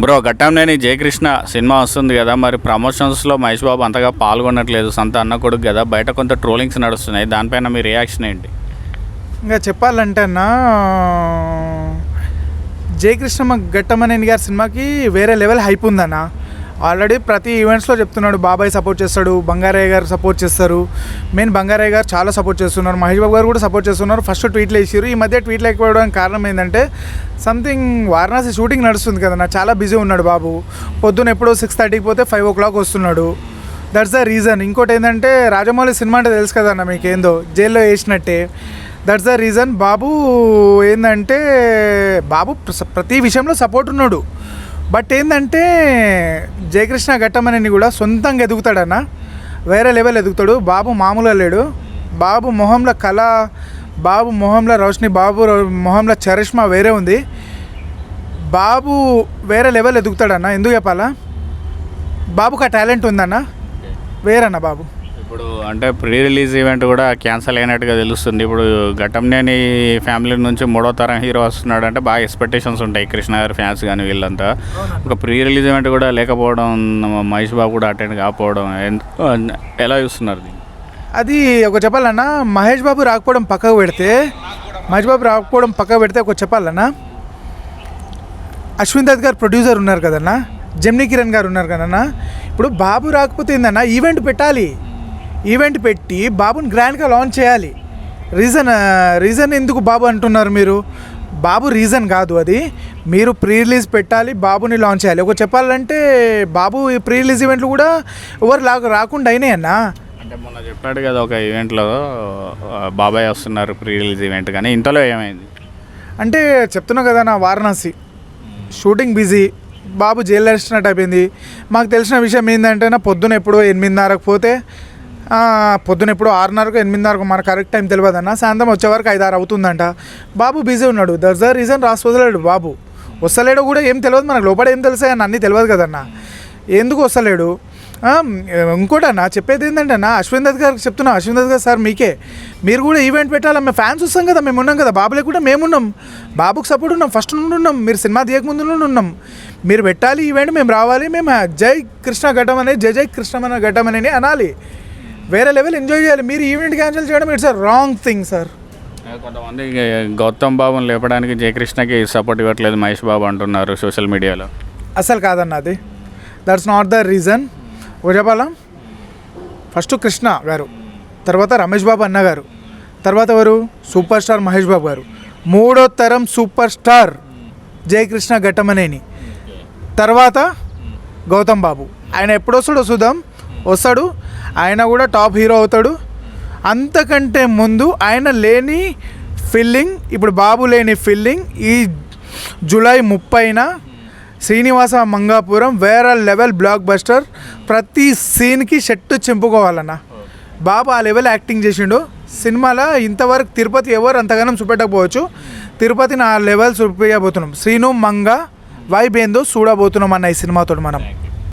Bro Ghattamaneni Jayakrishna cinema వస్తుంది కదా, మరి ప్రమోషన్స్లో మహేష్ బాబు అంతగా పాల్గొనట్లేదు, సొంత అన్న కొడుకు కదా, బయట కొంత ట్రోలింగ్స్ నడుస్తున్నాయి, దానిపైన మీ రియాక్షన్ ఏంటి? ఇంకా చెప్పాలంటే అన్న, జయకృష్ణ ఘట్టమనేని గారి సినిమాకి వేరే లెవెల్ హైప్ ఉందన్న. ఆల్రెడీ ప్రతి ఈవెంట్స్లో చెప్తున్నాడు, బాబాయ్ సపోర్ట్ చేస్తాడు, బంగారయ్య గారు సపోర్ట్ చేస్తారు, మెయిన్ బంగారయ్య గారు చాలా సపోర్ట్ చేస్తున్నారు, మహేష్ బాబు గారు కూడా సపోర్ట్ చేస్తున్నారు. ఫస్ట్ ట్వీట్లు వేసారు, ఈ మధ్య ట్వీట్లు ఎక్కువడానికి కారణం ఏంటంటే సంథింగ్ వారణాసి షూటింగ్ నడుస్తుంది కదన్నా, చాలా బిజీ ఉన్నాడు బాబు. పొద్దున్న ఎప్పుడో 6:30కి పోతే 5 o'clock వస్తున్నాడు. That's the reason. ఇంకోటి ఏంటంటే రాజమౌళి సినిమా అంటే తెలుసు కదన్న మీకు, ఏందో జైల్లో వేసినట్టే. That's the reason. బాబు ఏంటంటే బాబు ప్రతి విషయంలో సపోర్ట్ ఉన్నాడు. బట్ ఏంటంటే జయకృష్ణ ఘట్టమనేని కూడా సొంతంగా ఎదుగుతాడన్న, వేరే లెవెల్ ఎదుగుతాడు. బాబు మామూలుగా లేడు. బాబు మొహంలో కళ, బాబు మొహంలో రోషని, బాబు మొహంలో చరిష్మా వేరే ఉంది. బాబు వేరే లెవెల్ ఎదుగుతాడన్న. ఎందుకు చెప్పాలా, బాబుకి ఆ టాలెంట్ ఉందన్న, వేరన్న బాబు. ఇప్పుడు అంటే ప్రీ రిలీజ్ ఈవెంట్ కూడా క్యాన్సిల్ అయినట్టుగా తెలుస్తుంది. ఇప్పుడు ఘట్టంనేని ఫ్యామిలీ నుంచి 3వ తరం హీరో వస్తున్నాడు అంటే బాగా ఎక్స్పెక్టేషన్స్ ఉంటాయి కృష్ణ గారి ఫ్యాన్స్ కానీ వీళ్ళంతా. ఒక ప్రీ రిలీజ్ ఈవెంట్ కూడా లేకపోవడం, మహేష్ బాబు కూడా అటెండ్ కాకపోవడం ఎలా చూస్తున్నారు దీన్ని? అది ఒక చెప్పాలన్నా, మహేష్ బాబు రాకపోవడం పక్కకు పెడితే ఒక చెప్పాలన్నా, అశ్విన్ దత్ గారు ప్రొడ్యూసర్ ఉన్నారు కదన్నా, జెమినీ కిరణ్ గారు ఉన్నారు కదన్నా. ఇప్పుడు బాబు రాకపోతే ఏందన్నా, ఈవెంట్ పెట్టాలి, ఈవెంట్ పెట్టి బాబుని గ్రాండ్గా లాంచ్ చేయాలి. రీజన్ ఎందుకు బాబు అంటున్నారు మీరు? బాబు రీజన్ కాదు అది. మీరు ప్రీ రిలీజ్ పెట్టాలి, బాబుని లాంచ్ చేయాలి. ఒక చెప్పాలంటే బాబు ఈ ప్రీ రిలీజ్ ఈవెంట్లు కూడా ఎవరు రాకుండా అయినాయి అన్న. అంటే మొన్న చెప్పాడు కదా ఒక ఈవెంట్లో బాబాయ్ వస్తున్నారు ప్రీ రిలీజ్ ఈవెంట్, కానీ ఇంతలో ఏమైంది అంటే చెప్తున్నా కదా నా, వారణాసి షూటింగ్ బిజీ, బాబు జైలు అరెస్ట్నట్టు అయిపోయింది. మాకు తెలిసిన విషయం ఏంటంటే పొద్దున ఎప్పుడో 8:30కు పోతే, పొద్దున ఎప్పుడు 6:30కు 8:30కు మన కరెక్ట్ టైం తెలియదన్న, సాయంత్రం వచ్చే వరకు 5-6 అవుతుందంట. బాబు బిజీ ఉన్నాడు. దట్స్ ద రీజన్ రాసి వస్తలేడు. బాబు వస్తలేడు కూడా ఏం తెలియదు మనకు, లోపల ఏం తెలుసాయి అన్న, అన్నీ తెలియదు కదన్న, ఎందుకు వస్తలేడు. ఇంకోటి అన్న చెప్పేది ఏంటంటే అన్న, అశ్విన్ దత్ గారికి చెప్తున్నా, అశ్విన్ దత్ గారు సార్ మీకే, మీరు కూడా ఈవెంట్ పెట్టాలి. మేము ఫ్యాన్స్ వస్తాం కదా, మేము ఉన్నాం కదా, బాబులే కూడా మేమున్నాం, బాబుకి సపోర్ట్ ఉన్నాం, ఫస్ట్ నుండి ఉన్నాం, మీరు సినిమా తీయకముందు నుండి ఉన్నాం. మీరు పెట్టాలి ఈవెంట్, మేము రావాలి, మేము జై కృష్ణ ఘట్టమనేని, జై కృష్ణ ఘట్టమనేని అనాలి, వేరే లెవెల్ ఎంజాయ్ చేయాలి. మీరు ఈవెంట్ క్యాన్సిల్ చేయడం it's a wrong thing sir. కొంతమంది గౌతమ్ బాబుని లేపడానికి జయకృష్ణకి సపోర్ట్ ఇవ్వట్లేదు మహేష్ బాబు అంటున్నారు సోషల్ మీడియాలో. అసలు కాదన్న, అది దట్స్ నాట్ ద రీజన్. ఒక చెప్పాలా, ఫస్ట్ కృష్ణ గారు, తర్వాత రమేష్ బాబు అన్న గారు, తర్వాత ఎవరు, సూపర్ స్టార్ మహేష్ బాబు గారు, 3వ తరం సూపర్ స్టార్ జయకృష్ణ ఘట్టమనేని, తర్వాత గౌతమ్ బాబు. ఆయన ఎప్పుడు వస్తాడో చూద్దాం, వస్తాడు, ఆయన కూడా టాప్ హీరో అవుతాడు. అంతకంటే ముందు ఆయన లేని ఫీలింగ్, ఇప్పుడు బాబు లేని ఫీలింగ్ ఈ జూలై 30న శ్రీనివాస మంగాపురం వేరే లెవెల్ బ్లాక్ బస్టర్. ప్రతి సీన్కి షెట్టు చింపుకోవాలన్న. బాబు ఆ లెవెల్ యాక్టింగ్ చేసిండు సినిమాలో. ఇంతవరకు తిరుపతి ఎవరు అంతగానం చూపెట్టకపోవచ్చు, తిరుపతిని ఆ లెవెల్ చూపించబోతున్నాం. శ్రీను మంగ వైబ్ ఏందో చూడబోతున్నాం అన్న ఈ సినిమాతో మనం.